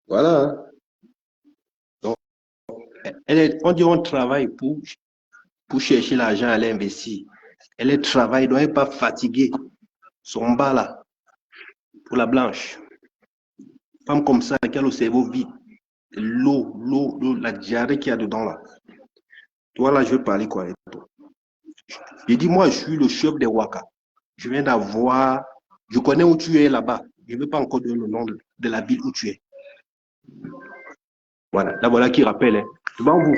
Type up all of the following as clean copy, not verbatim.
Voilà. Donc, on dit on travaille pour chercher l'argent à l'investir. Elle travaille, elle ne doit être pas fatiguée. Son bas là, pour la blanche. Femme comme ça, qui a le cerveau vide. L'eau, la diarrhée qu'il y a dedans là. Toi là, je veux parler quoi avec toi? J'ai dit, moi, je suis le chef des Waka. Je viens d'avoir, je connais où tu es là-bas. Je ne veux pas encore donner le nom de la ville où tu es. Voilà, là voilà qui rappelle. Hein. Devant vous.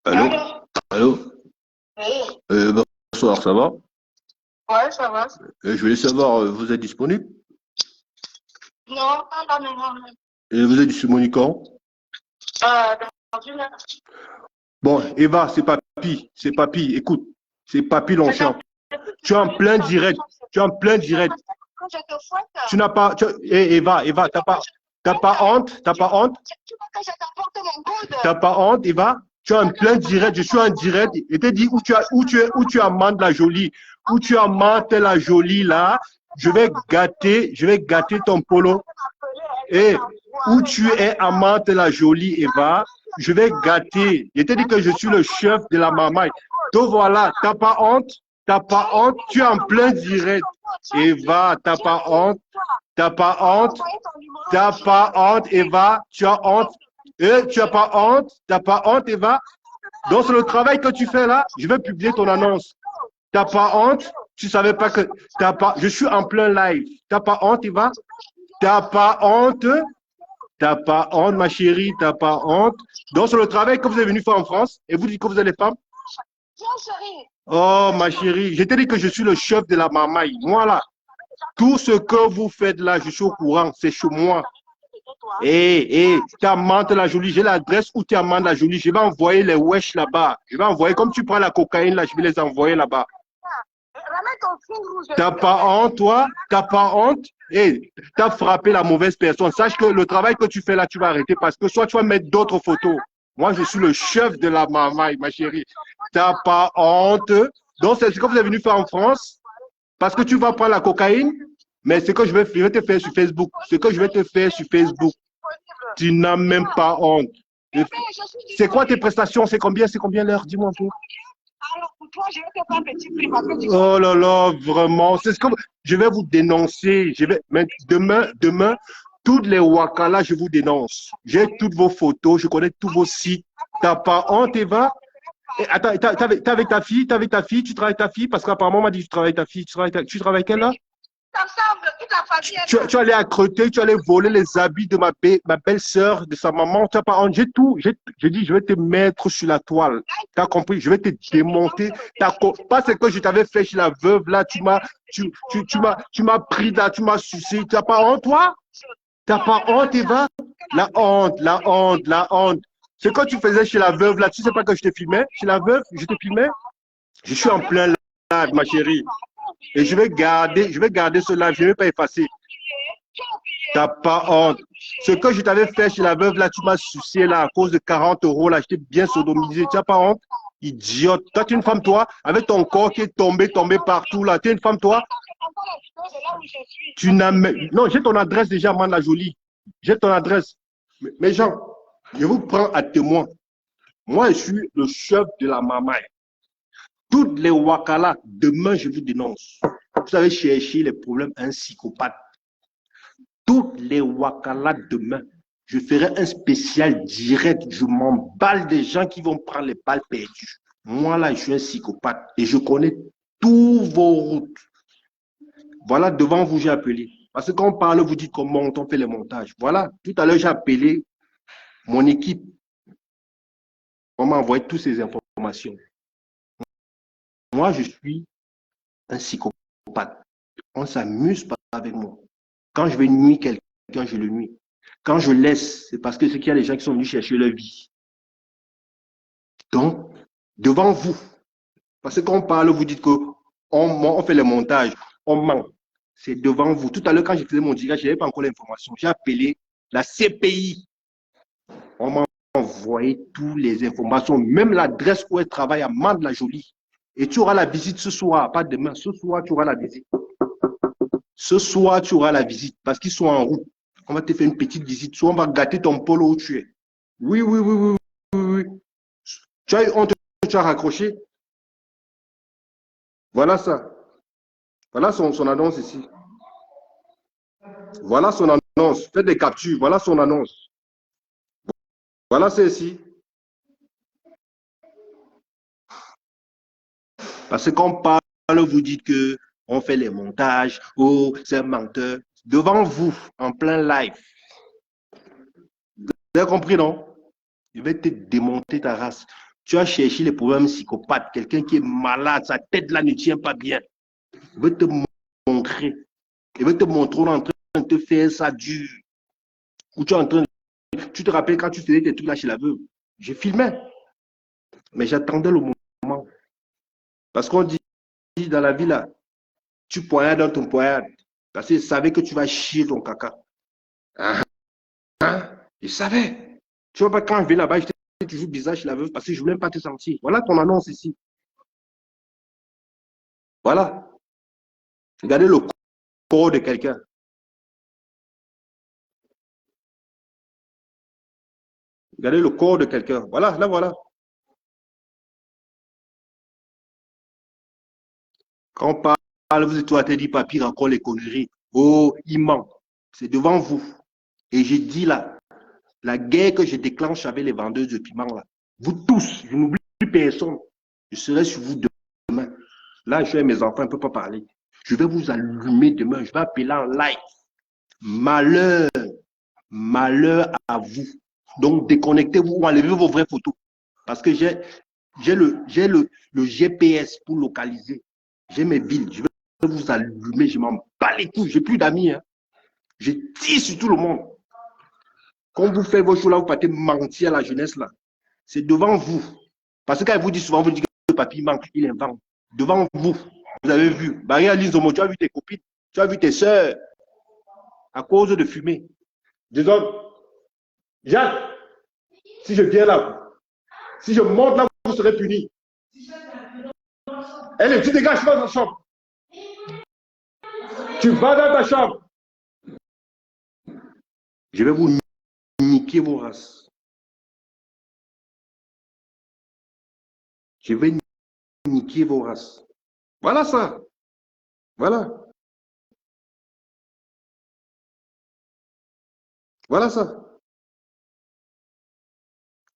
Allô? Allô? Oui. Bonsoir, ça va? Ouais, ça va. Je voulais savoir, vous êtes disponible? Non, pas maintenant. Et vous êtes disponible quand? Dans une heure. Bon, Eva, c'est Papy, écoute, c'est Papy Longchamp. Tu es en plein direct, tu es en plein direct. Tu n'as pas, Eva, t'as pas honte, t'as pas honte? T'as pas honte, Eva? Tu es en plein direct, je suis en direct. Et te dis où tu amandes la jolie, où tu amandes la jolie là. Je vais gâter ton polo. Et où tu es amante la jolie, Eva, je vais gâter. Je te dis que je suis le chef de la mamaille. Donc voilà, t'as pas honte, tu es en plein direct. Eva, t'as pas honte, Eva, tu as honte. Et tu as pas honte, Eva. Donc c'est le travail que tu fais là, je vais publier ton annonce. T'as pas honte, tu savais pas que je suis en plein live. T'as pas honte, Eva? T'as pas honte, ma chérie, t'as pas honte. Donc, c'est le travail que vous êtes venu faire en France et vous dites que vous êtes les femmes. Oh, ma chérie, je t'ai dit que je suis le chef de la mamaille. Moi, là, tout ce que vous faites là, je suis au courant, c'est chez moi. Tu amandes la jolie, j'ai l'adresse où tu amandes la jolie. Je vais envoyer les wesh là-bas. Je vais envoyer, comme tu prends la cocaïne là, je vais les envoyer là-bas. T'as pas honte, toi? T'as pas honte? T'as frappé la mauvaise personne. Sache que le travail que tu fais là, tu vas arrêter parce que soit tu vas mettre d'autres photos. Moi, je suis le chef de la mamaille, ma chérie. T'as pas honte? Donc, c'est ce que vous êtes venu faire en France parce que tu vas prendre la cocaïne. Mais ce que je vais te faire sur Facebook, tu n'as même pas honte. C'est quoi tes prestations? C'est combien l'heure? Dis-moi un peu. Alors, pour toi, je vais te faire un petit prix parce que tu... Oh là là, vraiment. C'est ce que je vais vous dénoncer. Mais demain, toutes les Wakala, je vous dénonce. J'ai toutes vos photos, je connais tous vos sites. T'as pas honte, Eva? Attends, t'es avec ta fille, tu travailles avec ta fille, parce qu'apparemment, on m'a dit que tu travailles avec ta fille. Tu travailles avec elle là? Tu allais accroter, tu allais voler les habits de ma belle-sœur, de sa maman. Tu n'as pas honte. J'ai tout. J'ai dit, je vais te mettre sur la toile. Tu as compris? Je vais te démonter. Pas ce que je t'avais fait chez la veuve, là. Tu m'as pris là, tu m'as sucé. Tu n'as pas honte, toi? Tu n'as pas honte, Eva? La honte. Ce que tu faisais chez la veuve, là, tu sais pas que je te filmais? Chez la veuve, je te filmais? Je suis en plein live, ma chérie. Et je vais garder ce live, je ne vais pas effacer. T'as pas honte. Ce que je t'avais fait chez la veuve, là, tu m'as sucé là à cause de 40 €, là, je t'ai bien sodomisé. Tu n'as pas honte? Idiote. Toi, tu es une femme, toi, avec ton corps qui est tombé partout, là. Tu es une femme, toi? Tu n'as même... Non, j'ai ton adresse déjà, man, la jolie. J'ai ton adresse. Mais Jean, je vous prends à témoin. Moi, je suis le chef de la mamaille. Toutes les Wakala, demain, je vous dénonce. Vous avez cherché les problèmes à un psychopathe. Toutes les Wakala, demain, je ferai un spécial direct. Je m'emballe des gens qui vont prendre les balles perdues. Moi, là, je suis un psychopathe et je connais tous vos routes. Voilà, devant vous, j'ai appelé. Parce que quand on parle, vous dites comment on fait les montages. Voilà, tout à l'heure, j'ai appelé mon équipe. On m'a envoyé toutes ces informations. Moi, je suis un psychopathe. On ne s'amuse pas avec moi. Quand je vais nuire quelqu'un, je le nuis. Quand je laisse, c'est parce que c'est qu'il y a des gens qui sont venus chercher leur vie. Donc, devant vous, parce que quand on parle, vous dites qu'on fait le montage, on ment. C'est devant vous. Tout à l'heure, quand je faisais mon direct, je n'avais pas encore l'information. J'ai appelé la CPI. On m'a envoyer toutes les informations, même l'adresse où elle travaille à Mantes-la-Jolie. Et tu auras la visite ce soir, pas demain. Ce soir, tu auras la visite. Ce soir, tu auras la visite parce qu'ils sont en route. On va te faire une petite visite. Soit on va gâter ton polo où tu es. Oui, oui, oui, oui, oui, oui. Tu as eu honte, tu as raccroché. Voilà ça. Voilà son annonce ici. Voilà son annonce. Faites des captures. Voilà son annonce. Voilà c'est ici. Parce que quand on parle, vous dites que on fait les montages. Oh, c'est un menteur. Devant vous, en plein live. Vous avez compris, non? Je vais te démonter ta race. Tu as cherché les problèmes psychopathes. Quelqu'un qui est malade, sa tête là ne tient pas bien. Je vais te montrer. Je vais te montrer, on est en train de te faire ça dur. Ou tu es en train de... Tu te rappelles quand tu faisais tes trucs là chez la veuve? Je filmais. Mais j'attendais le moment. Parce qu'on dit dans la vie là, tu poignardes dans ton poignard. Parce que je savais que tu vas chier ton caca. Hein? Hein? Je savais. Tu vois pas, quand je vais là-bas, j'étais toujours bizarre chez la veuve parce que je ne voulais même pas te sentir. Voilà ton annonce ici. Voilà. Regardez le corps de quelqu'un. Regardez le corps de quelqu'un. Voilà, là voilà. Quand on parle, vous êtes toi, t'as dit papier, encore les conneries. Oh, il ment. C'est devant vous. Et j'ai dit là, la guerre que je déclenche avec les vendeurs de piment là, vous tous, je n'oublie personne. Je serai sur vous demain. Là, je suis avec mes enfants, je ne peux pas parler. Je vais vous allumer demain. Je vais appeler en live. Malheur, malheur à vous. Donc, déconnectez-vous ou enlevez vos vraies photos. Parce que j'ai le GPS pour localiser. J'ai mes villes. Je vais vous allumer. Je m'en bats les couilles. J'ai plus d'amis. Hein. Je tire sur tout le monde. Quand vous faites vos choses là, vous partez mentir à la jeunesse là. C'est devant vous. Parce que quand il vous dit souvent, vous dites que le papier manque, il invente. Devant vous. Vous avez vu. Maria Linzomo, tu as vu tes copines, tu as vu tes soeurs à cause de fumer. Disons, Jacques, si je viens là, si je monte là, vous serez puni. Allez, tu dégages dans ta chambre. Tu vas dans ta chambre. Je vais vous niquer vos races. Je vais niquer vos races. Voilà ça. Voilà. Voilà ça.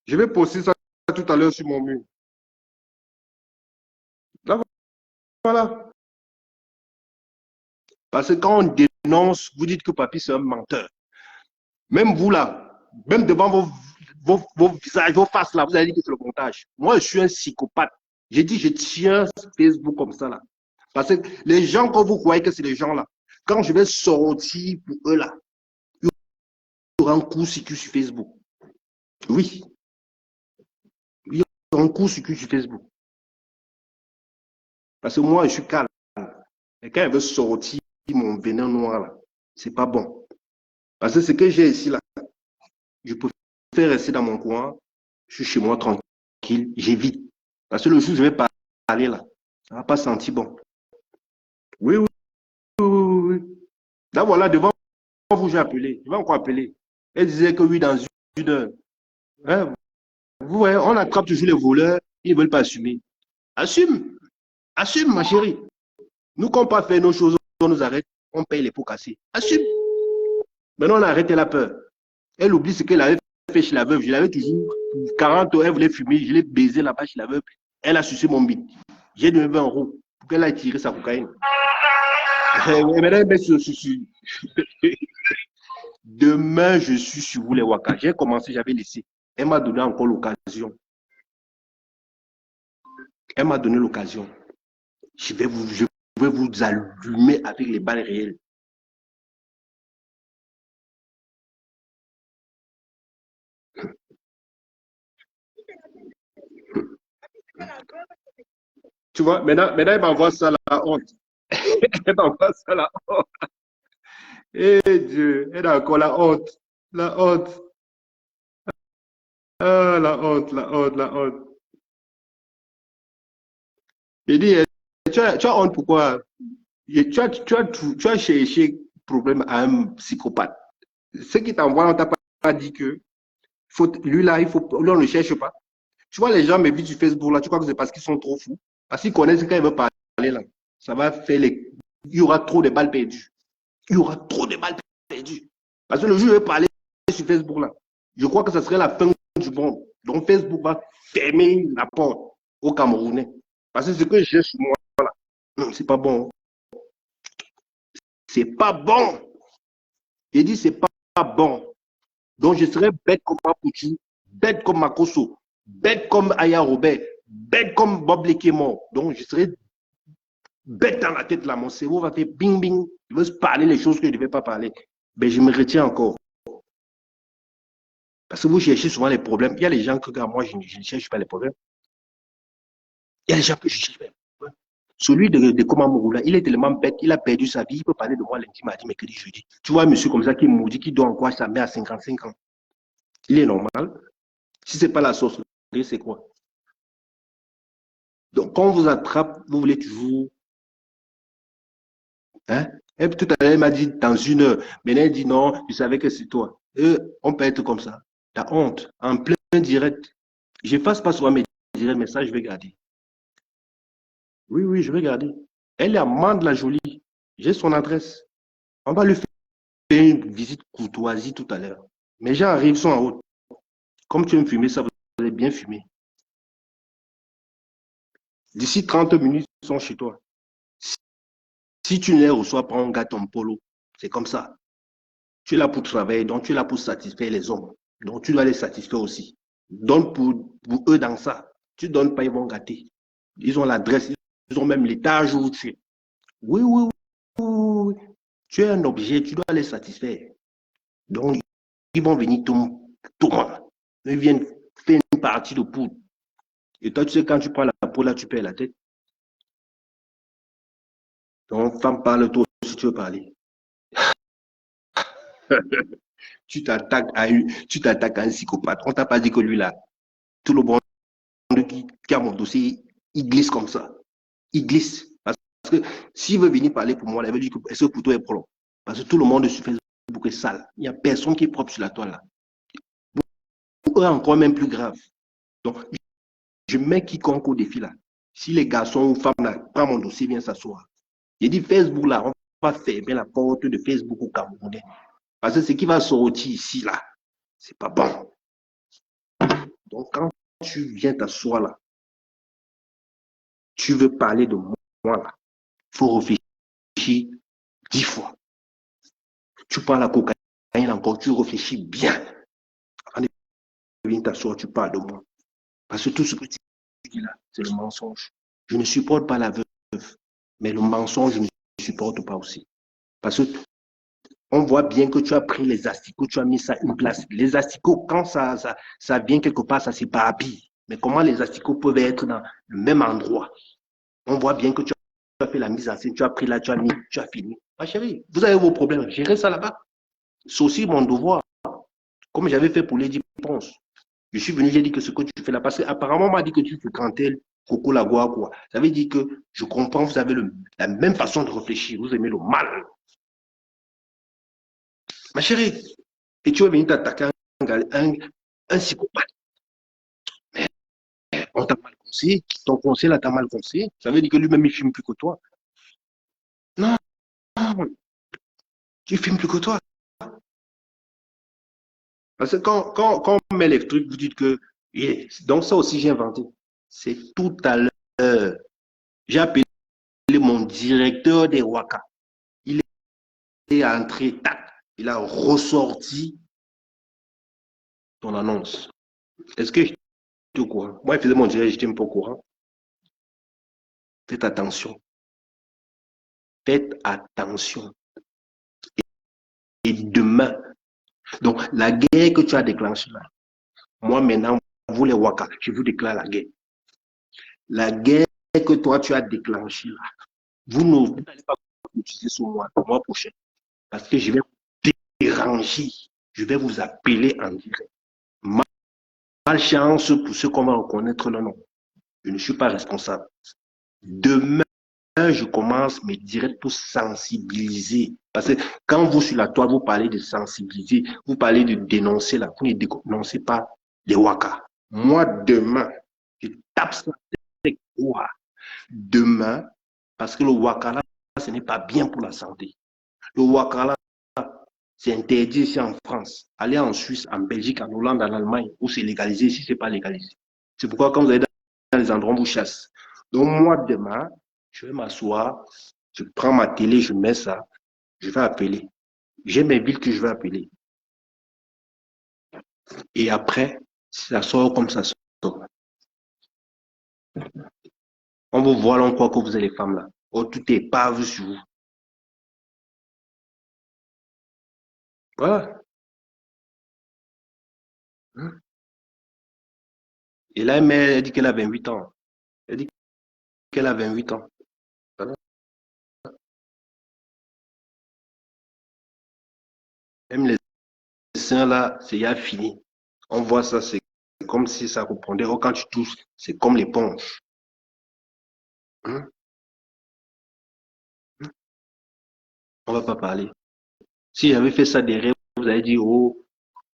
Je vais poster ça tout à l'heure sur mon mur. Là, voilà. Parce que quand on dénonce, vous dites que papy c'est un menteur. Même vous là, même devant vos visages, vos faces là, vous allez dire que c'est le montage. Moi, je suis un psychopathe. J'ai dit, je tiens Facebook comme ça là. Parce que les gens, quand vous croyez que c'est les gens là, quand je vais sortir pour eux là, il y aura un coup circuit sur Facebook. Oui. Il y aura un coup circuit sur Facebook. Parce que moi, je suis calme. Et quand elle veut sortir mon venin noir là, c'est pas bon. Parce que ce que j'ai ici là, je préfère rester dans mon coin, je suis chez moi tranquille, j'évite. Parce que le jour où je vais parler là, ça ne va pas sentir bon. Oui, oui, oui, oui, oui. Là voilà, devant vous, j'ai appelé. Je vais encore appeler. Elle disait que oui, dans une heure. Hein, vous voyez, on attrape toujours les voleurs, ils ne veulent pas assumer. Assume, assume, ma chérie. Nous, quand on pas fait nos choses, on nous arrête, on paye les pots cassés. Assume. Maintenant, on a arrêté la peur. Elle oublie ce qu'elle avait fait chez la veuve. Je l'avais toujours, 40 ans, elle voulait fumer, je l'ai baisé là-bas chez la veuve. Elle a sucé mon bit. J'ai donné 20 euros pour qu'elle aille tirer sa cocaïne. Et maintenant, demain, je suis sur vous les Waka. J'ai commencé, j'avais laissé. Elle m'a donné encore l'occasion. Elle m'a donné l'occasion. Je vais vous allumer avec les balles réelles. Tu vois, maintenant elle m'envoie ça la honte. Elle m'envoie ça la honte. Eh Dieu, elle a encore la honte. La honte. Ah, la honte, la honte, la honte. Il dit, tu as honte pourquoi? Tu as cherché problème à un psychopathe. Ce qui t'envoie, on t'a pas dit que lui là, lui, on ne le cherche pas. Tu vois, les gens me visent sur Facebook là, tu crois que c'est parce qu'ils sont trop fous? Parce qu'ils connaissent quand ils veulent parler là. Ça va faire les. Il y aura trop de balles perdues. Il y aura trop de balles perdues. Parce que le jour où je vais parler sur Facebook là, je crois que ce serait la fin du monde. Donc Facebook va fermer la porte aux Camerounais. Parce que ce que j'ai sur moi là, c'est pas bon. C'est pas bon. J'ai dit, c'est pas bon. Donc, je serais bête comme Mapuchu, bête comme Makoso, bête comme Aya Robert, bête comme Bob Lekemo. Donc, je serais bête dans la tête là. Mon cerveau va faire bing bing. Je veux parler les choses que je ne devais pas parler. Mais je me retiens encore. Parce que vous cherchez souvent les problèmes. Il y a les gens que, moi, je ne cherche pas les problèmes. Il y a les gens que je cherche pas les problèmes. Celui de Komamurula, il est tellement bête, il a perdu sa vie. Il peut parler de moi lundi, mardi, mercredi, jeudi. Tu vois un monsieur comme ça qui est maudit, qui doit encore sa mère à 55 ans. Il est normal. Si ce n'est pas la sorcellerie, c'est quoi? Donc, quand on vous attrape, vous voulez toujours. Hein? Et tout à l'heure, elle m'a dit dans une heure. Maintenant, elle dit non, je savais que c'est toi. On peut être comme ça. La honte, en plein direct. Je ne fasse pas souvent mes directs, mais ça, je vais garder. Oui, oui, je vais garder. Elle est à Mande la Jolie. J'ai son adresse. On va lui faire une visite courtoisie tout à l'heure. Mes gens arrivent, sont en haut. Comme tu aimes fumer, ça, vous allez bien fumer. D'ici 30 minutes, ils sont chez toi. Si tu ne les reçois pas, on gâte ton polo. C'est comme ça. Tu es là pour travailler, donc tu es là pour satisfaire les hommes. Donc tu dois les satisfaire aussi. Donne pour eux dans ça. Tu ne donnes pas, ils vont gâter. Ils ont l'adresse, ils ont même l'étage où tu es. Oui, oui, oui, oui. Tu es un objet, tu dois les satisfaire. Donc, ils vont venir tout le monde. Ils viennent faire une partie de poudre. Et toi, tu sais, quand tu prends la poudre, là, tu perds la tête. Donc, femme, parle-toi si tu veux parler. Tu t'attaques à un psychopathe. On t'a pas dit que lui, là, tout le monde qui a mon dossier, il glisse comme ça. Il glisse. Parce que s'il veut venir parler pour moi, il veut dire que est-ce que pour toi est propre? Parce que tout le monde sur Facebook est sale. Il n'y a personne qui est propre sur la toile là. Pour eux, encore même plus grave. Donc, je mets quiconque au défi là. Si les garçons ou femmes là, prennent mon dossier, viennent s'asseoir. J'ai dit Facebook là, on va fermer la porte de Facebook au Camerounais. Parce que ce qui va sortir ici là, c'est pas bon. Donc, quand tu viens t'asseoir là, tu veux parler de moi là, il faut réfléchir 10 fois. Tu parles la cocaïne encore, tu réfléchis bien. Avant de venir t'asseoir, tu parles de moi. Parce que tout ce que tu dis là, c'est le mensonge. Je ne supporte pas la veuve, mais le mensonge, je ne supporte pas aussi. Parce que on voit bien que tu as pris les asticots, tu as mis ça une place. Les asticots, quand ça vient quelque part, ça s'éparpille. Mais comment les asticots peuvent être dans le même endroit? On voit bien que tu as fait la mise en scène, tu as pris là, tu as mis, tu as fini. Ma chérie, vous avez vos problèmes, gérez ça là-bas. C'est aussi mon devoir. Comme j'avais fait pour Lady Ponce. Je suis venu, j'ai dit que ce que tu fais là, parce qu'apparemment, on m'a dit que tu fréquentais Coco Lagua, quoi. Ça veut dire que je comprends, vous avez la même façon de réfléchir, vous aimez le mal. Ma chérie, et tu vas venir t'attaquer un psychopathe. Mais on t'a mal conseillé, ton conseil là t'a mal conseillé. Ça veut dire que lui-même, il filme plus que toi. Non, tu filmes plus que toi. Parce que quand on met les trucs, vous dites que. Yeah. Donc, ça aussi, j'ai inventé. C'est tout à l'heure. J'ai appelé mon directeur des Waka. Il est entré, tac, il a ressorti ton annonce. Est-ce que je suis au courant? Moi, il faisait mon direct, je n'étais pas au courant. Faites attention. Faites attention. Et demain, donc la guerre que tu as déclenchée là, moi maintenant, vous les Waka, je vous déclare la guerre. La guerre que toi tu as déclenchée là, vous n'allez pas utiliser sur moi le mois prochain. Parce que je vais vous déranger. Je vais vous appeler en direct. malchance pour ceux qu'on va reconnaître, non, non. Je ne suis pas responsable. Demain, je commence mes directs pour sensibiliser. Parce que quand vous, sur la toile, vous parlez de sensibiliser, vous parlez de dénoncer, là, vous ne dénoncez pas les Waka. Moi, demain, je tape ça avec quoi? Demain, parce que le Waka, là, ce n'est pas bien pour la santé. Le Waka, là, c'est interdit ici en France. Allez en Suisse, en Belgique, en Hollande, en Allemagne, où c'est légalisé, ici, ce n'est pas légalisé. C'est pourquoi quand vous allez dans les endroits où vous chassez. Donc, moi, demain, je vais m'asseoir, je prends ma télé, je mets ça, je vais appeler. J'ai mes villes que je vais appeler. Et après, ça sort comme ça sort. On vous voit, on croit que vous êtes les femmes là. Oh, tout est pave sur vous. Voilà. Et là, elle dit qu'elle a 28 ans. Elle dit qu'elle a 28 ans. Voilà. Même les seins là, c'est ya fini. On voit ça, c'est comme si ça répondait. Oh, quand tu touches, c'est comme l'éponge. Hein? On va pas parler. Si j'avais fait ça derrière, vous allez dire, oh,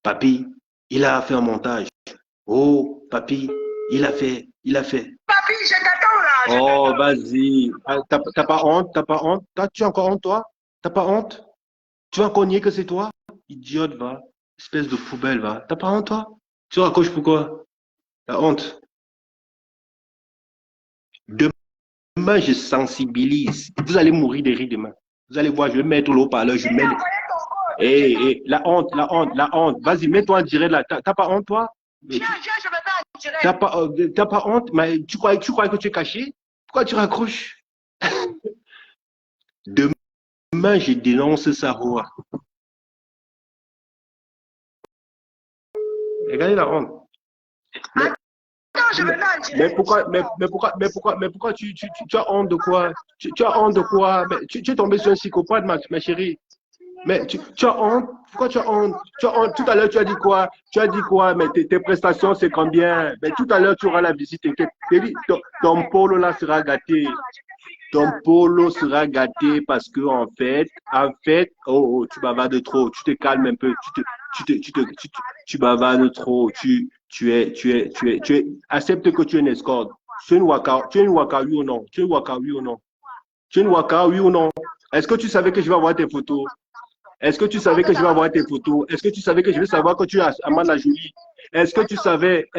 papy, il a fait un montage. Oh, papy, il a fait. Papi, je t'attends là. Oh, vas-y. Ah, t'as pas honte, t'as pas honte. Tu as encore honte, toi? T'as pas honte? Tu vas cogner que c'est toi? Idiote, va. Espèce de poubelle, va. T'as pas honte, toi? Tu raccroches pourquoi? T'as honte. Demain, je sensibilise. Vous allez mourir de rire demain. Vous allez voir, je vais mettre le haut-parleur, je mets. Eh, la honte, la honte, la honte. Vas-y, mets-toi en direct là. T'as pas honte, toi? Je me mets en direct. T'as pas honte? Mais tu crois que tu es caché? Pourquoi tu raccroches? Demain, je dénonce ça, Roa. Regardez la honte. Mais, Non, je me mets en direct. mais pourquoi tu as honte de quoi? Tu as honte de quoi? Mais tu es tombé sur un psychopathe, ma chérie. Mais tu as honte? Pourquoi tu as honte? Tu as honte? Tout à l'heure, tu as dit quoi? Tu as dit quoi? Mais tes prestations, c'est combien? Mais tout à l'heure, tu auras la visite. Ton polo là sera gâté. Ton polo sera gâté parce que en fait, oh, tu bavardes trop. Tu te calmes un peu. Tu bavardes trop. Accepte que tu es une escorte. Tu es une waka, oui ou non? Tu es une waka, oui ou non? Tu es une waka, oui ou non? Est-ce que tu savais que je vais avoir tes photos? Est-ce que tu savais que je vais avoir tes photos? Est-ce que tu savais que je vais savoir que tu es Amanda Jolie? Est-ce que tu savais?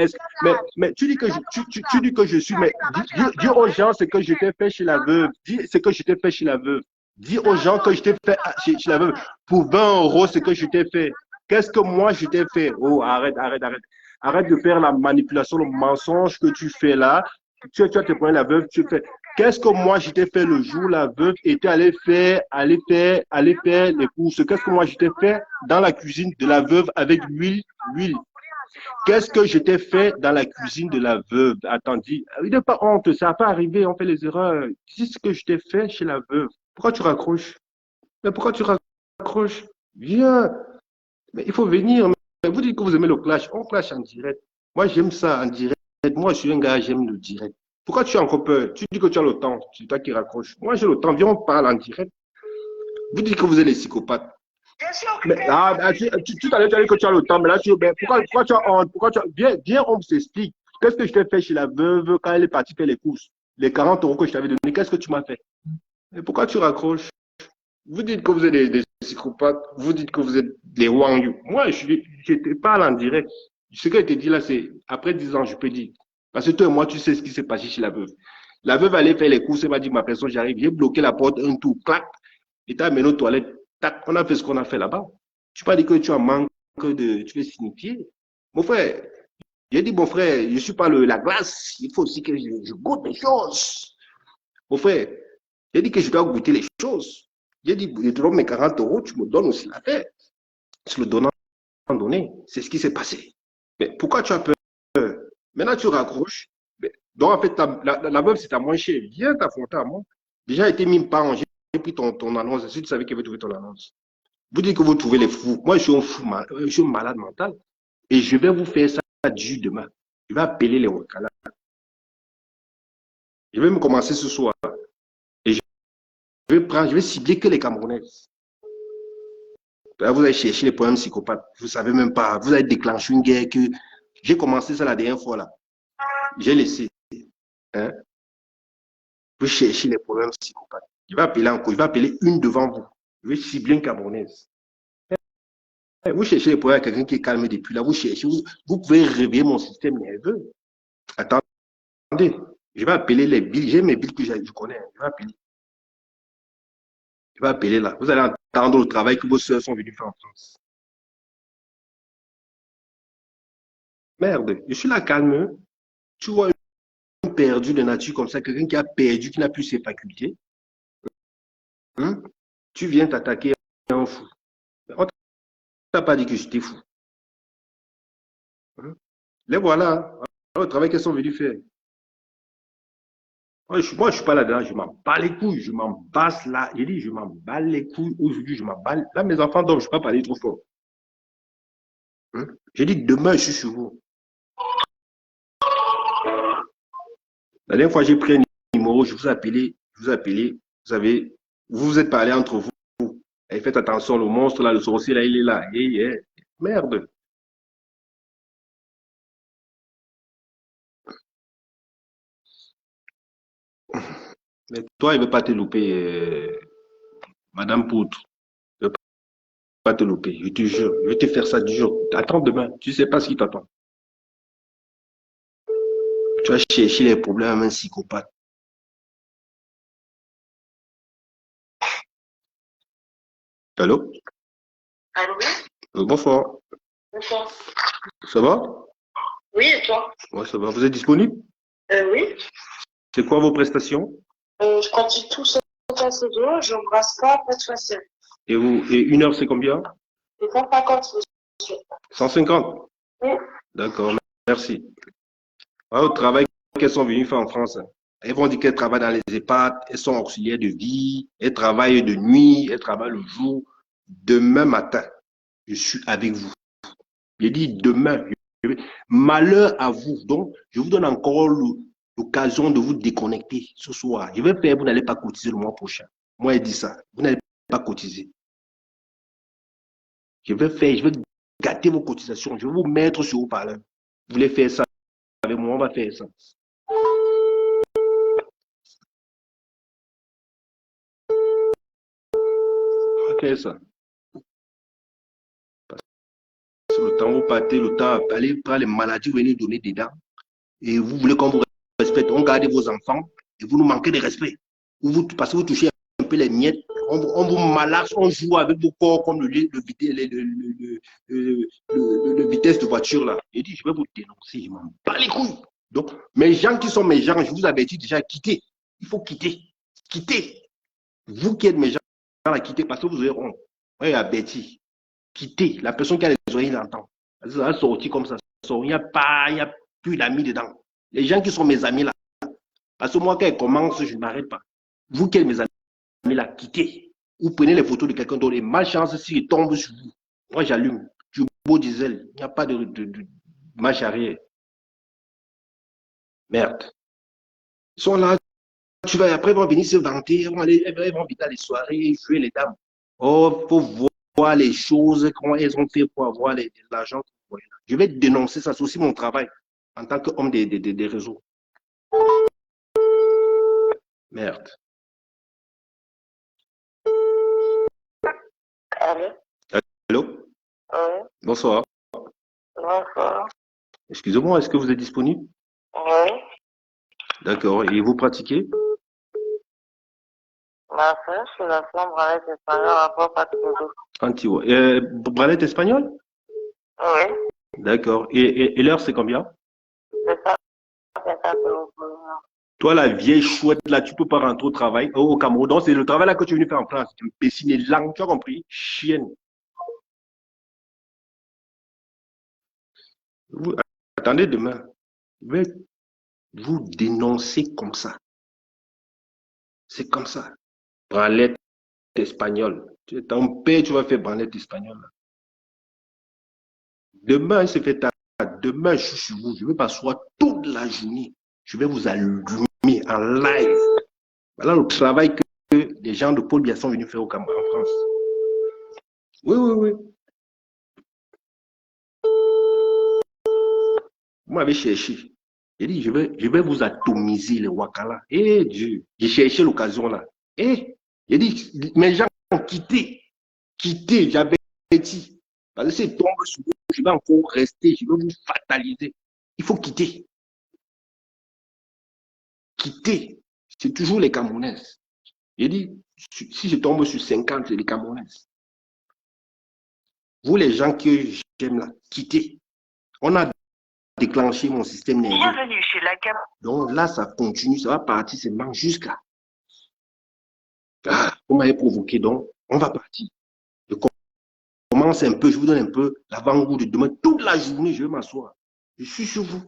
Mais tu dis que tu dis que je suis. Mais dis aux gens ce que je t'ai fait chez la veuve. Dis ce que je t'ai fait chez la veuve. Dis aux gens que je t'ai fait chez la veuve. Pour 20 euros, ce que je t'ai fait. Qu'est-ce que moi je t'ai fait? Oh, arrête. Arrête de faire la manipulation, le mensonge que tu fais là. Tu as te prendre la veuve, tu fais. Qu'est-ce que moi je t'ai fait le jour où la veuve était allée faire les courses? Qu'est-ce que moi je t'ai fait dans la cuisine de la veuve avec l'huile? Qu'est-ce que je t'ai fait dans la cuisine de la veuve? Attends, dis, il n'est pas honte, ça n'a pas arrivé, on fait les erreurs. Dis ce que je t'ai fait chez la veuve. Pourquoi tu raccroches? Mais pourquoi tu raccroches? Viens. Mais il faut venir. Mais vous dites que vous aimez le clash. On clash en direct. Moi, j'aime ça en direct. Moi, je suis un gars, j'aime le direct. Pourquoi tu as encore peur? Tu dis que tu as le temps. C'est toi qui raccroches. Moi, j'ai le temps. Viens, on parle en direct. Vous dites que vous êtes les psychopathes. Mais, tout à l'heure, tu as dit que tu as le temps. Mais là, pourquoi tu as honte? Viens, on s'explique. Qu'est-ce que je t'ai fait chez la veuve quand elle est partie faire les courses? Les 40 euros que je t'avais donné, qu'est-ce que tu m'as fait? Mais pourquoi tu raccroches? Vous dites que vous êtes des psychopathes. Vous dites que vous êtes des Wang. Moi, je te parle en direct. Ce que je te dis là, c'est après 10 ans, je peux dire. Parce que toi et moi, tu sais ce qui s'est passé chez la veuve. La veuve allait faire les courses, elle m'a dit, ma personne, j'arrive. J'ai bloqué la porte, un tour, clac. Et t'as amené aux toilettes. Tac, on a fait ce qu'on a fait là-bas. Tu pas dit que tu as manque de. Tu veux signifier. Mon frère, j'ai dit, mon frère, je ne suis pas la glace. Il faut aussi que je goûte les choses. Mon frère, j'ai dit que je dois goûter les choses. J'ai dit, je te donne mes 40 euros, tu me donnes aussi la tête. C'est le donnant donné. C'est ce qui s'est passé. Mais pourquoi tu as peur? Maintenant, tu raccroches. Donc, en fait, la veuve, c'est à moins cher. Viens t'affronter à moi. Déjà, été mis par j'ai pris ton annonce. Si tu savais qu'il avait trouvé ton annonce. Vous dites que vous trouvez les fous. Moi, je suis un fou, je suis un malade mental. Et je vais vous faire ça Dieu demain. Je vais appeler les Wakala. Je vais me commencer ce soir. Et je vais cibler que les Camerounaises. Là, vous allez chercher les problèmes psychopathes. Vous ne savez même pas. Vous avez déclenché une guerre que j'ai commencé ça la dernière fois là. J'ai laissé. Hein? Vous cherchez les problèmes psychopathes. Je vais appeler encore. Je vais appeler une devant vous. Je vais cibler une Camerounaise. Vous cherchez les problèmes à quelqu'un qui est calme depuis là. Vous cherchez. Vous pouvez réveiller mon système nerveux. Attendez. Je vais appeler les billes. J'ai mes billes que je connais. Je vais appeler. Je vais appeler là. Vous allez entendre le travail que vos soeurs sont venues faire en France. Merde. Je suis là calme. Tu vois un perdu de nature comme ça, quelqu'un qui a perdu, qui n'a plus ses facultés. Hein? Tu viens t'attaquer à un fou. On t'a pas dit que j'étais fou. Hein? Les voilà. Le travail qu'elles sont venues faire. Moi, je ne suis pas là-dedans, je m'en bats les couilles, je m'en basse là. J'ai dit, je m'en bats les couilles aujourd'hui, je m'en bats. Là, mes enfants dorment, je ne peux pas parler trop fort. Hein? J'ai dit, demain, je suis sur vous. La dernière fois, j'ai pris un numéro, je vous ai appelé, vous savez, vous vous êtes parlé entre vous. Et faites attention, le monstre là, le sorcier là, il est là. Merde. Mais toi, il ne veut pas te louper, Madame Poutre. Il ne veut pas te louper, je te jure. Je vais te faire ça dur. Attends demain, tu ne sais pas ce qui t'attend. Tu vas chercher les problèmes à un psychopathe. Allô? Allô, oui? Bonsoir. Bonsoir. Ça va? Oui, et toi? Ouais, ça va. Vous êtes disponible? Oui. C'est quoi vos prestations? Je pratique tout seul à ce dos, je brasse pas, pas de facile. Et une heure, c'est combien? C'est 150, monsieur. 150? Oui. D'accord, merci. Au travail qu'elles sont venues faire en France, elles vont dire qu'elles travaillent dans les EHPAD, elles sont auxiliaires de vie, elles travaillent de nuit, elles travaillent le jour. Demain matin, je suis avec vous. J'ai dit demain. Malheur à vous. Donc, je vous donne encore l'occasion de vous déconnecter ce soir. Je vais faire, vous n'allez pas cotiser le mois prochain. Moi, il dit ça. Vous n'allez pas cotiser. Je vais gâter vos cotisations. Je vais vous mettre sur vos parleurs. Vous voulez faire ça avec moi, on va faire ça. Ok, ça. Parce que le temps, vous partez, le temps, allez prendre les maladies, vous venez donner des dents. Et vous voulez qu'on vous respecte. On garde vos enfants et vous nous manquez de respect. Parce que vous touchez un peu les miettes, on vous malaxe, on joue avec vos corps comme le vitesse de voiture là. J'ai dit, je vais vous dénoncer, je m'en bats les couilles. Donc, mes gens qui sont mes gens, je vous avertis déjà, quittez. Il faut quitter. Quittez. Vous qui êtes mes gens, là, quittez parce que vous aurez honte. Oui, averti. Quittez. La personne qui a les oreilles l'entend. Ça va sortir comme ça. Il n'y a plus d'amis dedans. Les gens qui sont mes amis là, parce que moi, quand elle commence, je ne m'arrête pas. Vous qui êtes mes amis là, quittez. Vous prenez les photos de quelqu'un d'autre et malchance s'il tombe sur vous. Moi, j'allume. Du beau diesel. Il n'y a pas de marche arrière. Merde. Ils sont là. Après, ils vont venir se vanter. Ils vont venir dans les soirées, jouer les dames. Oh, il faut voir les choses, comment elles ont fait pour avoir l'argent. Je vais dénoncer ça. C'est aussi mon travail en tant qu'homme des réseaux. Merde. Allô? Allô? Oui. Bonsoir. Bonsoir. Excusez-moi, est-ce que vous êtes disponible? Oui. D'accord. Et vous pratiquez? Ma soeur, je suis la femme branlette espagnole à Port Antigua. Branlette espagnole? Oui. D'accord. Et l'heure, c'est combien? C'est ça que vous pouvez. Toi, la vieille chouette, là, tu peux pas rentrer au travail, au Cameroun. Donc, c'est le travail là que tu es venu faire en France. Tu me dessiner langue, tu as compris? Chienne. Attendez demain. Je vais vous dénoncer comme ça. C'est comme ça. Branlette espagnole. Ton père, tu vas faire branlette espagnole. Demain, il se fait tard. demain, je suis sur vous. Je vais m'asseoir toute la journée. Je vais vous allumer en live. Voilà le travail que les gens de Paul Biya sont venus faire au Cameroun, en France. Oui, oui, oui. Vous m'avez cherché. J'ai dit, je vais vous atomiser les Wakala. Eh Dieu, j'ai cherché l'occasion là. Eh, j'ai dit, mes gens ont quitté. Quitté, j'avais dit. Parce que c'est tombe sur vous, je vais encore rester, je vais vous fataliser. Il faut quitter. Quitter. C'est toujours les Camerounais. J'ai dit, si je tombe sur 50, c'est les Camerounais. Vous, les gens que j'aime là, quittez. On a déclenché mon système nerveux. Bienvenue chez la Cam. Donc là, ça continue, ça va partir seulement jusqu'à. Ah, vous m'avez provoqué, donc on va partir. Je commence un peu, je vous donne un peu l'avant-goût de demain. Toute la journée, je vais m'asseoir. Je suis sur vous.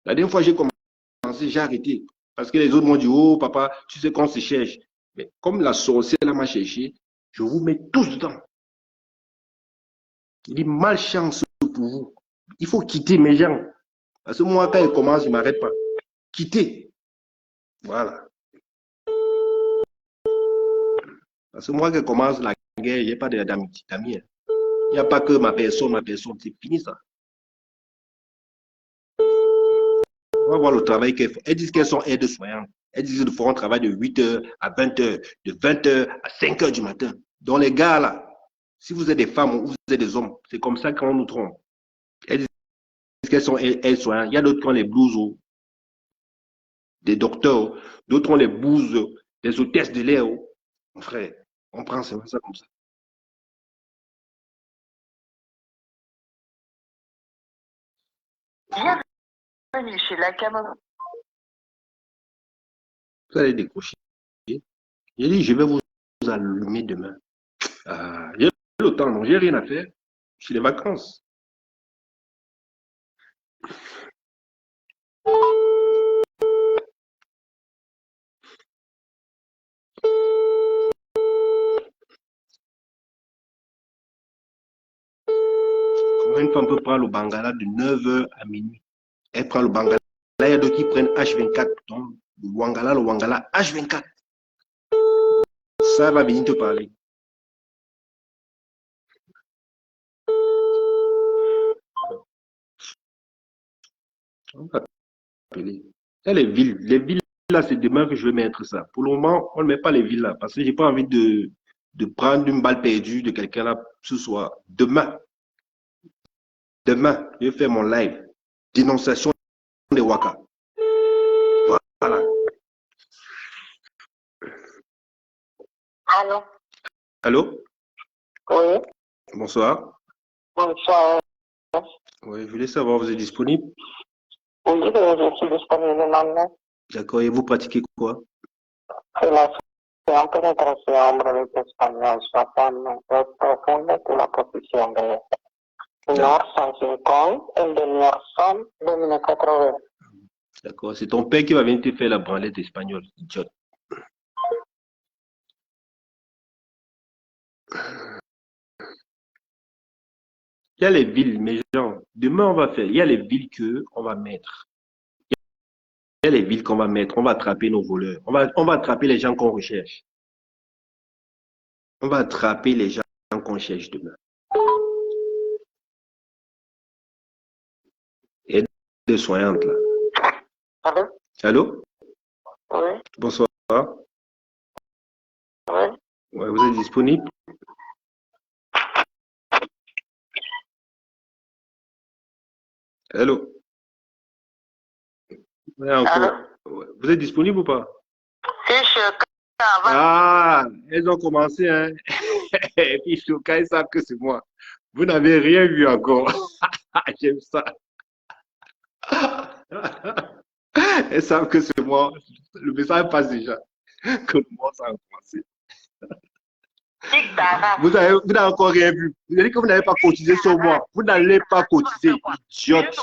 La dernière fois, j'ai commencé, j'ai arrêté. Parce que les autres m'ont dit, oh papa, tu sais qu'on se cherche. Mais comme la sorcière m'a cherché, je vous mets tous dedans. Il dit, malchance pour vous. Il faut quitter mes gens. Parce que moi, quand il commence, je ne m'arrête pas. Quitter. Voilà. Parce que moi, quand il commence la guerre, il n'y a pas d'amis. Il n'y a pas que ma personne. C'est fini ça. On va voir le travail qu'elles font. Elles disent qu'elles sont aides-soignantes. Elles disent qu'elles font un travail de 8h à 20h, de 20h à 5h du matin. Donc les gars là, si vous êtes des femmes ou vous êtes des hommes, c'est comme ça qu'on nous trompe. Elles disent qu'elles sont aides-soignantes. Il y a d'autres qui ont les blouses des docteurs, d'autres ont les blouses des hôtesses de l'air. Mon frère, on prend ça comme ça. Bienvenue chez la Cameroun. Vous allez décrocher. J'ai dit, je vais vous allumer demain. J'ai le temps, non, j'ai rien à faire. C'est les vacances. Comment une femme peut prendre le Bangala de 9h à minuit? Elle prend le Bangala. Là, il y a d'autres qui prennent H24. Donc, le Wangala, H24. Ça va venir te parler. On va appeler. Et les villes là, c'est demain que je vais mettre ça. Pour le moment, on ne met pas les villes là parce que je n'ai pas envie de prendre une balle perdue de quelqu'un là ce soir. Demain, je vais faire mon live. Dénonciation des Waka. Voilà. Allô? Allô? Oui. Bonsoir. Bonsoir. Oui, je voulais savoir, vous êtes disponible? Oui, je suis disponible maintenant. D'accord, et vous pratiquez quoi? La penetración breve español, tratando es profunda que la posición de Norson 5, el de Norson 2080. D'accord, c'est ton père qui va venir te faire la branlette espagnole, idiote. Il y a les villes, mes gens, demain on va faire, il y a les villes qu'on va mettre. Il y a les villes qu'on va mettre, on va attraper nos voleurs, on va attraper les gens qu'on recherche. On va attraper les gens qu'on cherche demain. Et des soignantes là. Allô? Allô? Oui. Bonsoir. Oui. Ouais, vous êtes disponible? Allô? Ouais, encore. Ouais. Vous êtes disponible ou pas? Si je Ah, elles ont commencé, hein? Et puis, Choka, ils savent que c'est moi. Vous n'avez rien vu encore. J'aime ça. Elles savent que c'est moi. Le message passe déjà. Que le mois ça a commencé. Vous n'avez encore rien vu. Vous avez dit que vous n'avez pas cotisé sur moi. Vous n'allez pas cotiser, idiote.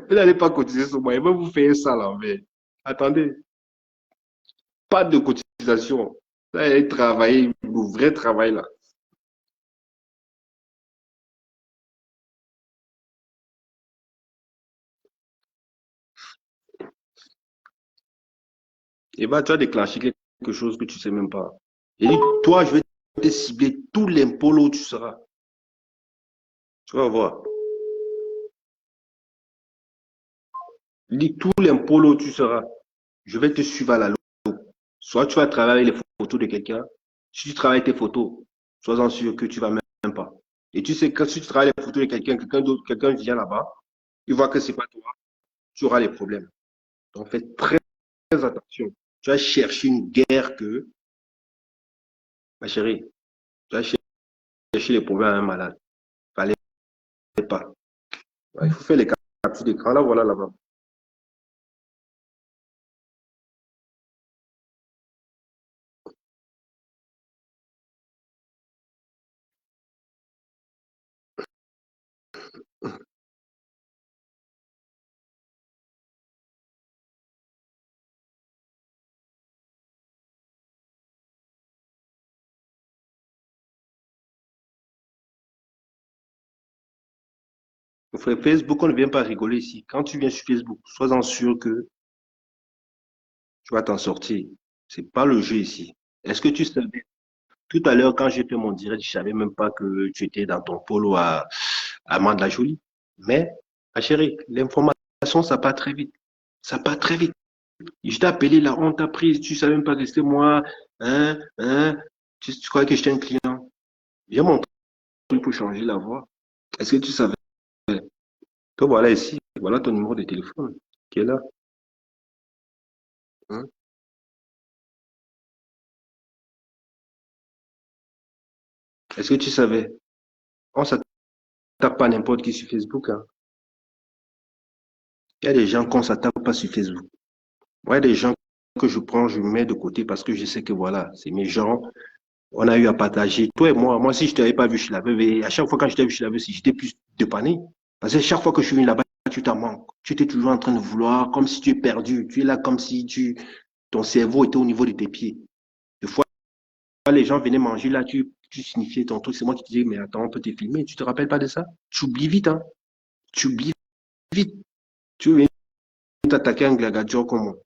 Vous n'allez pas cotiser sur moi. Il va vous faire ça là. Mais attendez. Pas de cotisation. Vous allez travailler, le vrai travail là. Et bah, tu as déclenché quelque chose que tu ne sais même pas. Et dit, toi, je vais te cibler tous les polos où tu seras. Tu vas voir. Il dit, tous les polos où tu seras, je vais te suivre à la loupe. Soit tu vas travailler les photos de quelqu'un. Si tu travailles tes photos, sois-en sûr que tu vas même pas. Et tu sais que si tu travailles les photos de quelqu'un, quelqu'un d'autre, quelqu'un vient là-bas, il voit que c'est pas toi, tu auras les problèmes. Donc fais très attention. Tu vas chercher une guerre que, ma chérie, tu vas chercher les problèmes à un malade. Fallait pas. Il faut faire les captures d'écran. Là, voilà là-bas. Frère, Facebook, on ne vient pas rigoler ici. Quand tu viens sur Facebook, sois-en sûr que tu vas t'en sortir. C'est pas le jeu ici. Est-ce que tu savais, tout à l'heure, quand j'ai fait mon direct, je savais même pas que tu étais dans ton polo à Manda Jolie. Mais, ma chérie, l'information, ça part très vite. Ça part très vite. Je t'ai appelé là, on t'a prise, tu savais même pas que c'était moi. Hein, hein, tu croyais que j'étais un client. Viens mon truc pour changer la voix. Est-ce que tu savais? Toi, voilà ici, voilà ton numéro de téléphone qui est là. Hein. Est-ce que tu savais? On ne s'attaque pas à n'importe qui sur Facebook. Hein. Il y a des gens qu'on ne s'attaque pas sur Facebook. Moi, il y a des gens que je prends, je mets de côté parce que je sais que voilà, c'est mes gens. On a eu à partager. Toi et moi, si je ne t'avais pas vu chez la veuve, et à chaque fois quand je t'ai vu chez la veuve, si j'étais plus dépanné. Parce que chaque fois que je suis venu là-bas, tu t'en manques. Tu étais toujours en train de vouloir, comme si tu es perdu. Tu es là comme si ton cerveau était au niveau de tes pieds. Des fois, les gens venaient manger là, tu signifiais ton truc. C'est moi qui te disais, mais attends, on peut te filmer. Tu te rappelles pas de ça? Tu oublies vite, hein? Tu oublies vite. Tu viens t'attaquer à un gladiateur comme moi.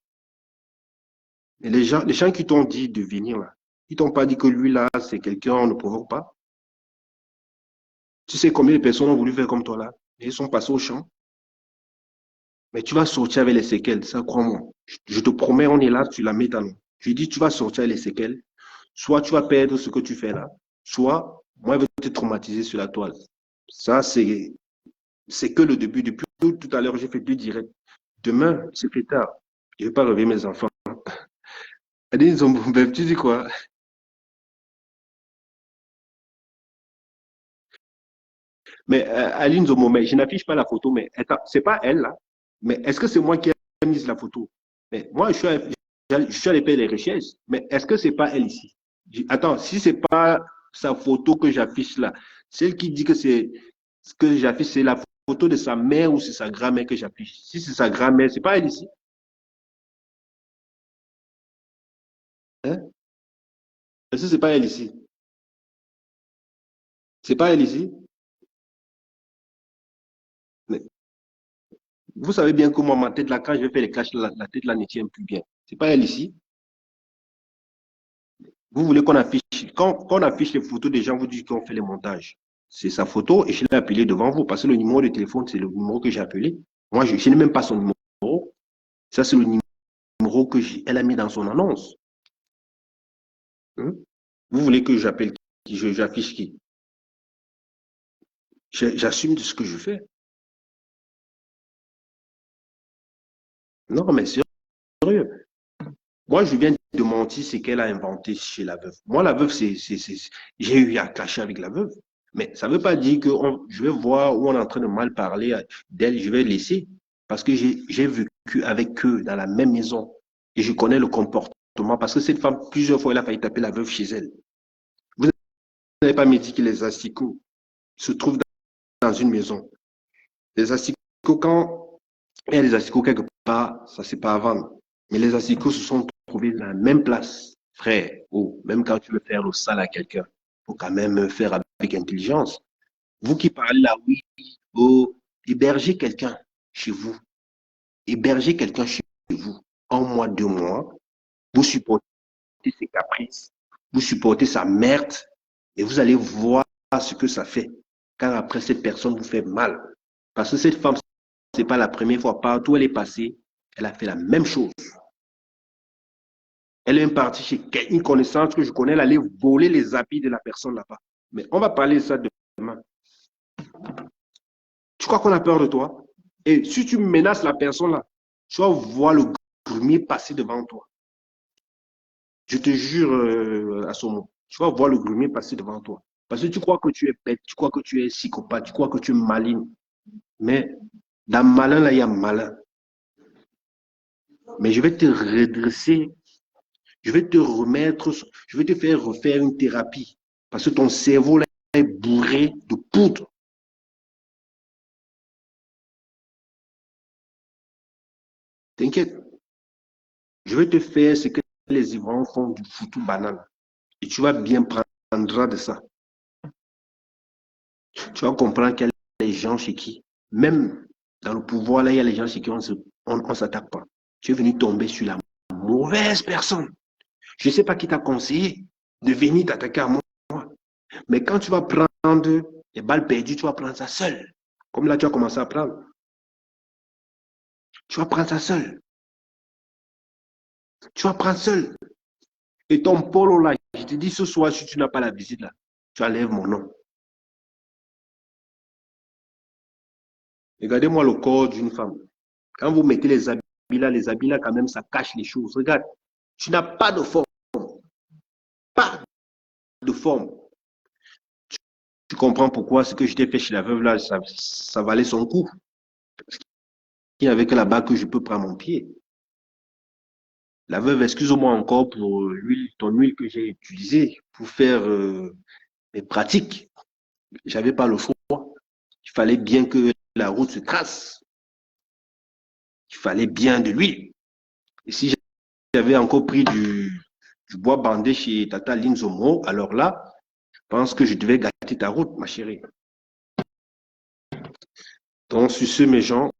Et les gens qui t'ont dit de venir là, ils t'ont pas dit que lui là, c'est quelqu'un, on ne provoque pas. Tu sais combien de personnes ont voulu faire comme toi là? Et ils sont passés au champ. Mais tu vas sortir avec les séquelles, ça crois-moi. Je te promets, on est là, tu la mets à nous. Je dis, tu vas sortir avec les séquelles. Soit tu vas perdre ce que tu fais là, soit moi, je vais te traumatiser sur la toile. Ça, c'est que le début. Depuis tout à l'heure, j'ai fait 2 directs. Demain, c'est fait tard. Je ne vais pas réveiller mes enfants. Ils ont, tu dis quoi? Mais Aline Zomo, mais je n'affiche pas la photo, mais attends, c'est pas elle là. Mais est-ce que c'est moi qui ai mis la photo? Mais moi, je suis allé faire les recherches, mais est-ce que c'est pas elle ici? Attends, si c'est pas sa photo que j'affiche là, celle qui dit que c'est ce que j'affiche, c'est la photo de sa mère ou c'est sa grand-mère que j'affiche. Si c'est sa grand-mère, c'est pas elle ici. Hein? Est-ce que c'est pas elle ici? C'est pas elle ici? Mais vous savez bien que moi, ma tête là, quand je vais faire les caches, la tête là ne tient plus bien. C'est pas elle ici? Vous voulez qu'on affiche, quand on affiche les photos des gens, vous dites qu'on fait les montages. C'est sa photo et je l'ai appelé devant vous parce que le numéro de téléphone, c'est le numéro que j'ai appelé. Moi, je n'ai même pas son numéro. Ça, c'est le numéro qu'elle a mis dans son annonce. Hein? Vous voulez que j'appelle qui? J'affiche qui? J'assume de ce que je fais. Non, mais sérieux. Moi, je viens de mentir ce qu'elle a inventé chez la veuve. Moi, la veuve, j'ai eu à cacher avec la veuve. Mais ça ne veut pas dire que je vais voir où on est en train de mal parler d'elle, je vais laisser. Parce que j'ai vécu avec eux dans la même maison. Et je connais le comportement. Parce que cette femme, plusieurs fois, elle a failli taper la veuve chez elle. Vous n'avez pas me dit que les asticots se trouvent dans une maison. Les asticots, quand il y a des asticots quelque part, ça, c'est pas à vendre. Mais les asticots se sont trouvés dans la même place, frère. Oh, même quand tu veux faire le sale à quelqu'un, il faut quand même faire avec intelligence. Vous qui parlez là, oui, oh, hébergez quelqu'un chez vous. Hébergez quelqu'un chez vous. Un mois, 2 mois. vous supportez ses caprices, vous supportez sa merde, et vous allez voir ce que ça fait. Car après, cette personne vous fait mal. Parce que cette femme, ce n'est pas la première fois. Partout où elle est passée, elle a fait la même chose. Elle est partie chez une connaissance que je connais, elle allait voler les habits de la personne là-bas. Mais on va parler de ça demain. Tu crois qu'on a peur de toi? Et si tu menaces la personne là, tu vas voir le grumier passer devant toi. Je te jure, à ce moment, tu vas voir le grumier passer devant toi. Parce que tu crois que tu es bête, tu crois que tu es psychopathe, tu crois que tu es maligne. Mais dans malin, là, il y a malin. Mais je vais te redresser, je vais te remettre, je vais te faire refaire une thérapie. Parce que ton cerveau là est bourré de poudre. T'inquiète. Je vais te faire ce que les ivrognes font du foutu banane. Et tu vas bien prendre de ça. Tu vas comprendre qu'il y a des gens chez qui, même dans le pouvoir, là, il y a les gens chez qui on ne s'attaque pas. Tu es venu tomber sur la mauvaise personne. Je ne sais pas qui t'a conseillé de venir t'attaquer à moi. Mais quand tu vas prendre les balles perdues, tu vas prendre ça seul. Comme là, tu as commencé à prendre. Tu vas prendre ça seul. Tu vas prendre seul. Et ton polo là, je te dis ce soir, si tu n'as pas la visite là, tu enlèves mon nom. Regardez-moi le corps d'une femme. Quand vous mettez les habits là, quand même, ça cache les choses. Regarde, tu n'as pas de forme. Pas de forme. Tu comprends pourquoi ce que je t'ai fait chez la veuve là, ça valait son coup. Il n'y avait que là-bas que je peux prendre mon pied. La veuve, excuse-moi encore pour l'huile, ton huile que j'ai utilisée pour faire mes pratiques. J'avais pas le choix. Il fallait bien que la route se trace. Il fallait bien de l'huile. Et si j'avais encore pris du bois bandé chez Tata Linzomo, alors là, je pense que je devais gâter ta route, ma chérie. Donc, sur ce, mes gens,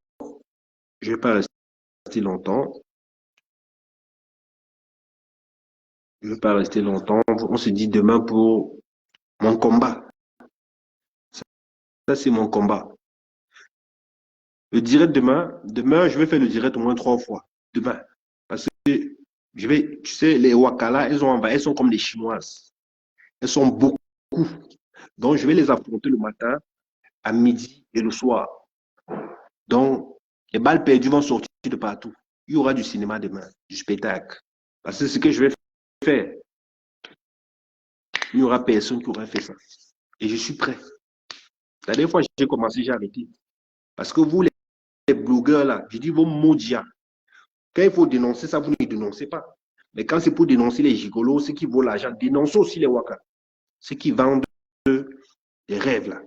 je ne vais pas rester longtemps. Je ne vais pas rester longtemps. On se dit demain pour mon combat. Ça, c'est mon combat. Le direct demain, je vais faire le direct au moins 3 fois. Demain. Parce que tu sais, les Wakala, elles sont comme les Chinoises. Elles sont beaucoup. Donc, je vais les affronter le matin, à midi et le soir. Donc, les balles perdues vont sortir de partout. Il y aura du cinéma demain, du spectacle. Parce que ce que je vais faire, il n'y aura personne qui aura fait ça. Et je suis prêt. La dernière fois que j'ai commencé, j'ai arrêté. Parce que vous, les blogueurs là, je dis vos maudits. Quand il faut dénoncer ça, vous ne dénoncez pas. Mais quand c'est pour dénoncer les gigolos, ceux qui volent l'argent, dénoncez aussi les Waka. Ceux qui vendent des rêves là.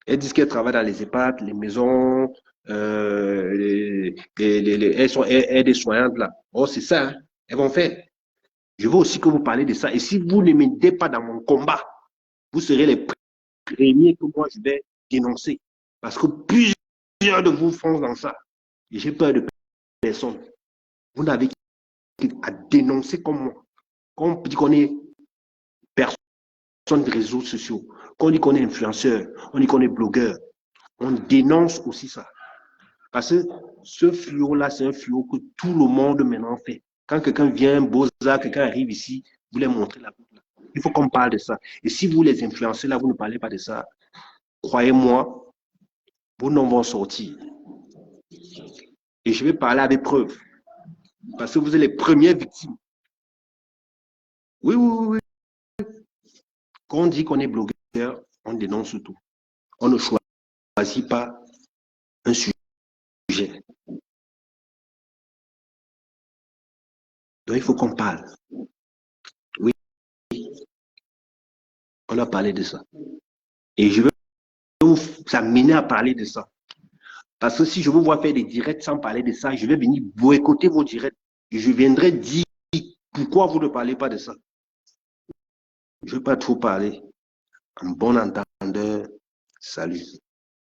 Elles disent qu'elles travaillent dans les EHPAD, les maisons, elles sont des soignantes là. Oh, c'est ça, hein? Elles vont faire. Je veux aussi que vous parlez de ça. Et si vous ne m'aidez pas dans mon combat, vous serez les premiers que moi je vais dénoncer. Parce que plusieurs de vous font dans ça. Et j'ai peur de personne. Vous n'avez qu'à dénoncer comme moi. Quand on dit qu'on est personne de réseaux sociaux, qu'on dit qu'on est influenceur, on dit qu'on est blogueur, on dénonce aussi ça. Parce que ce fléau-là, c'est un fléau que tout le monde maintenant fait. Quand quelqu'un vient, Beaux-Arts, quelqu'un arrive ici, vous les montrez la route. Il faut qu'on parle de ça. Et si vous, les influenceurs, là, vous ne parlez pas de ça, croyez-moi, vos noms vont sortir. Et je vais parler avec preuves. Parce que vous êtes les premières victimes. Oui, oui, oui. Quand on dit qu'on est blogueur, on dénonce tout. On ne choisit pas un sujet. Donc, il faut qu'on parle. Oui, on a parlé de ça. Et je veux vous amener à parler de ça. Parce que si je vous vois faire des directs sans parler de ça, je vais venir boycotter vos directs. Et je viendrai dire pourquoi vous ne parlez pas de ça. Je ne veux pas trop parler. En bon entendeur, salut.